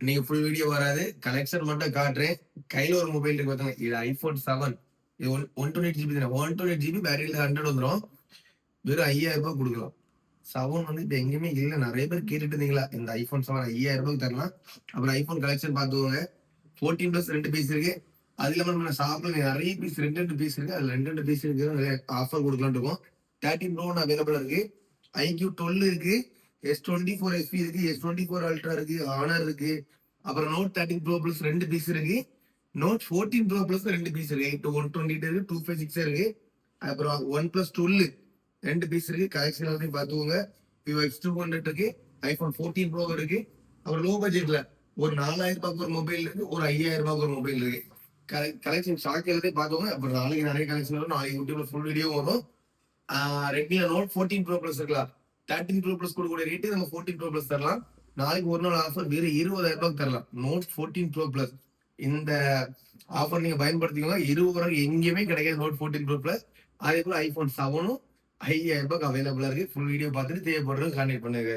நீங்க full video வராது, collection மட்டும் காட்டுறேன். கையில ஒரு மொபைல் இருக்கு பாத்தீங்க, இது ஐபோன் 7. இது 128 ஜிபி தானே, 128 ஜிபி பேட்டரியில 100 வந்துடும். வெறும் 5000 ரூபாய் கொடுக்கலாம். 7 வந்து இப்ப எங்கேயுமே இல்ல. நிறைய பேர் கேட்டுட்டு இருந்தீங்களா, இந்த ஐபோன் 7 5000 ரூபாய்க்கு தரலாம். அப்புறம் ஐபோன் கலெக்ஷன் பார்த்துக்கோங்க. 14 பிளஸ் 2 பீஸ் இருக்கு. அது இல்லாம நம்ம ஷாப்ல நிறைய பீஸ் 2 பீஸ் இருக்கு. அதுல 2 பீஸ் இருக்கு, ஆஃபர் கொடுக்கலாம்னு இருக்கோம். 13 ப்ரோ அவைலபிளா இருக்கு. ஐக்யூ 12 இருக்கு. S24 SP இருக்கு. S24 அல்ட்ரா இருக்கு. ஆனர் இருக்கு. அப்புறம் நோட் 13 ப்ரோ பிளஸ் 2 பீஸ் இருக்கு. நோட் 14 ப்ரோ பிளஸ் 2 பீஸ் இருக்கு. 128 இருக்கு. 256 இருக்கு. அப்புறம் ஒன் பிளஸ் 12 2 பீஸ் இருக்கு. கலெக்ஷன் எல்லாத்தையும் பார்த்துக்கோங்க. விவோ X200 இருக்கு. ஐபோன் 14 ப்ரோ இருக்கு. அப்புறம் லோ பட்ஜெட்ல ஒரு 4000 ரூபாய்க்கு ஒரு மொபைல் இருக்கு. ஒரு 5000 ரூபாய்க்கு ஒரு மொபைல் இருக்கு. கலெக்ஷன் ஸ்டாக் எல்லாத்தையும் பார்த்துக்கோங்க. அப்புறம் நாளைக்கு நிறைய கலெக்ஷன் வரும். நாளைக்கு யூடியூப்ல ஃபுல் வீடியோ வரும். ரெட்மில நோட் 14 ப்ரோ பிளஸ் இருக்கலாம். 13 ப்ரோ பிளஸ் கொடுக்கக்கூடிய ரேட்டு நம்ம 14 ப்ரோ பிளஸ் தரலாம். நாளைக்கு ஒரு நாள் ஆஃபர் வெறும் 20,000 ரூபாய்க்கு தரலாம். நோட் 14 ப்ரோ பிளஸ் இந்த ஆஃபர் நீங்க பயன்படுத்திக்கோங்க. 20 ரூபாய்க்கு எங்கேயுமே கிடைக்காது நோட் 14 ப்ரோ பிளஸ். அதே போல ஐபோன் 7 5000 ரூபாய்க்கு அவைலபிளா இருக்கு. ஃபுல் வீடியோ பார்த்துட்டு தேவைப்படுறது கான்டெக்ட் பண்ணுங்க.